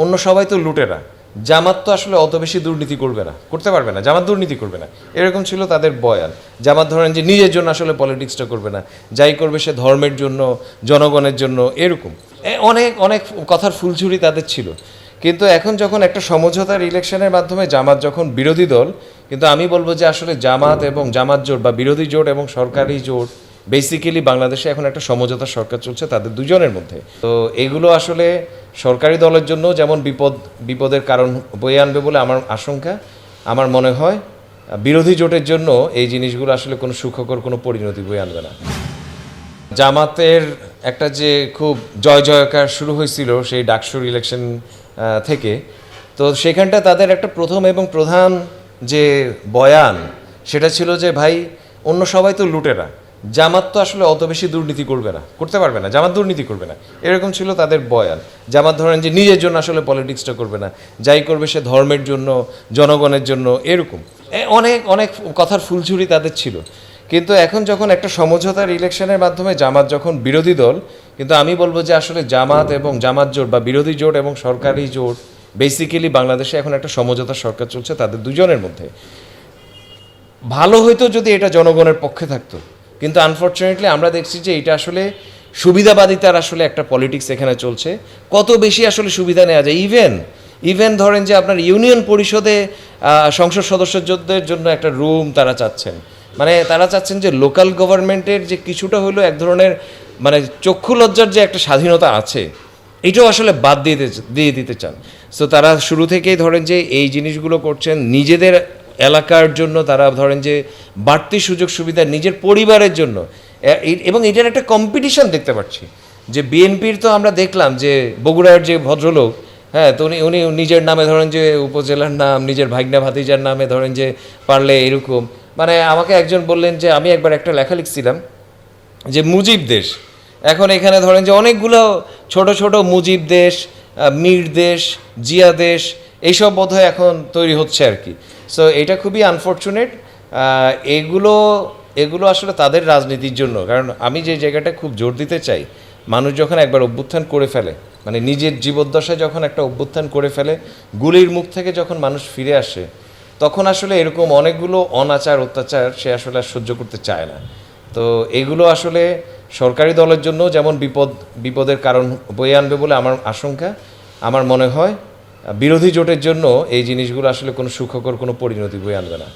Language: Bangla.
অন্য সবাই তো লুটেরা, জামাত তো আসলে অত বেশি দুর্নীতি করবে না, করতে পারবে না, জামাত দুর্নীতি করবে না, এরকম ছিল তাদের বয়ান। জামাত ধরেন যে নিজের জন্য আসলে পলিটিক্সটা করবে না, যাই করবে সে ধর্মের জন্য, জনগণের জন্য, এরকম অনেক অনেক কথার ফুলঝুরি তাদের ছিল। কিন্তু এখন যখন একটা সমঝোতার ইলেকশনের মাধ্যমে জামাত যখন বিরোধী দল, কিন্তু আমি বলবো যে আসলে জামাত এবং জামাত জোট বা বিরোধী জোট এবং সরকারি জোট বেসিক্যালি বাংলাদেশে এখন একটা সমঝোতার সরকার চলছে তাদের দুজনের মধ্যে। তো এগুলো আসলে সরকারি দলের জন্য যেমন বিপদের কারণ বয়ে আনবে বলে আমার আশঙ্কা, আমার মনে হয় বিরোধী জোটের জন্য এই জিনিসগুলো আসলে কোনো সুখকর কোনো পরিণতি বয়ে আনবে না। জামাতের একটা যে খুব জয় জয়কার শুরু হয়েছিল সেই ডাকসুর ইলেকশন থেকে, তো সেখানটা তাদের একটা প্রথম এবং প্রধান যে বয়ান সেটা ছিল যে ভাই অন্য সবাই তো লুটেরা, জামাত তো আসলে অত বেশি দুর্নীতি করবে না, করতে পারবে না, জামাত দুর্নীতি করবে না, এরকম ছিল তাদের বয়ান। জামাত ধরেন যে নিজের জন্য আসলে পলিটিক্সটা করবে না, যাই করবে সে ধর্মের জন্য, জনগণের জন্য, এরকম অনেক অনেক কথার ফুলঝুরি তাদের ছিল। কিন্তু এখন যখন একটা সমঝোতার ইলেকশনের মাধ্যমে জামাত যখন বিরোধী দল, কিন্তু আমি বলবো যে আসলে জামাত এবং জামাত জোট বা বিরোধী জোট এবং সরকারি জোট বেসিক্যালি বাংলাদেশে এখন একটা সমঝোতার সরকার চলছে তাদের দুজনের মধ্যে। ভালো হইতো যদি এটা জনগণের পক্ষে থাকতো, কিন্তু আনফর্চুনেটলি আমরা দেখছি যে এটা আসলে সুবিধাবাদিতার আসলে একটা পলিটিক্স এখানে চলছে। কত বেশি আসলে সুবিধা নেওয়া যায়, ইভেন ধরেন যে আপনার ইউনিয়ন পরিষদে সংসদ সদস্যদের জন্য একটা রুম তারা চাচ্ছেন, মানে তারা চাচ্ছেন যে লোকাল গভর্নমেন্টের যে কিছুটা হলো এক ধরনের মানে চক্ষু লজ্জার যে একটা স্বাধীনতা আছে এটাও আসলে বাদ দিয়ে দিতে চান। সো তারা শুরু থেকেই ধরেন যে এই জিনিসগুলো করছেন নিজেদের এলাকার জন্য, তারা ধরেন যে বাড়তি সুযোগ সুবিধা নিজের পরিবারের জন্য, এবং এটার একটা কম্পিটিশন দেখতে পাচ্ছি যে বিএনপির তো আমরা দেখলাম যে বগুড়ার যে ভদ্রলোক, হ্যাঁ, তো উনি নিজের নামে ধরেন যে উপজেলার নাম, নিজের ভাগনা ভাতিজার নামে ধরেন যে পারলে এরকম, মানে আমাকে একজন বললেন যে আমি একবার একটা লেখা লিখছিলাম যে মুজিব দেশ, এখন এখানে ধরেন যে অনেকগুলো ছোট ছোট মুজিব দেশ, মীর দেশ, জিয়া দেশ, এইসব বোধহয় এখন তৈরি হচ্ছে আর কি। সো এটা খুবই আনফর্চুনেট। এগুলো আসলে তাদের রাজনীতির জন্য, কারণ আমি যে জায়গাটা খুব জোর দিতে চাই, মানুষ যখন একবার অভ্যুত্থান করে ফেলে, মানে নিজের জীবদ্দশায় যখন একটা অভ্যুত্থান করে ফেলে, গুলির মুখ থেকে যখন মানুষ ফিরে আসে, তখন আসলে এরকম অনেকগুলো অনাচার অত্যাচার সে আসলে আর সহ্য করতে চায় না। তো এগুলো আসলে সরকারি দলের জন্য যেমন বিপদের কারণ বয়ে আনবে বলে আমার আশঙ্কা, আমার মনে হয় বিরোধী জোটের জন্য এই জিনিসগুলো আসলে কোনো সুখকর কোনো পরিণতি বয়ে আনবে না।